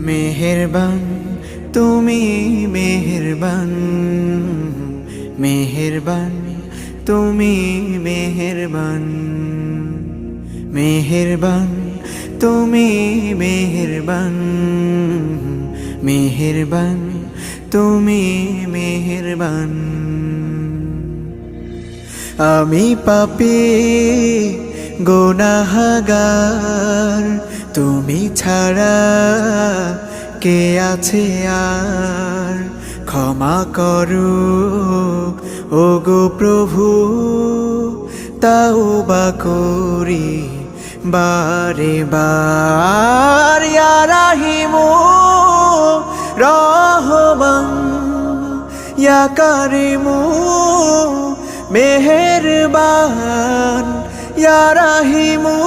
মেহেরবান তুমি মেহেরবান, মেহেরবান তুমি মেহেরবান, মেহেরবান তুমি মেহেরবান, মেহেরবান তুমি মেহেরবান। আমি পাপী গুনাহগার, তুমি ছাড়া কে আছে আর? ক্ষমা করো ওগো প্রভু, তাওবা করি বারে বার। ইয়া রাহিমু রহমান, ইয়া কারিমু মেহেরবান, ইয়া রাহিমু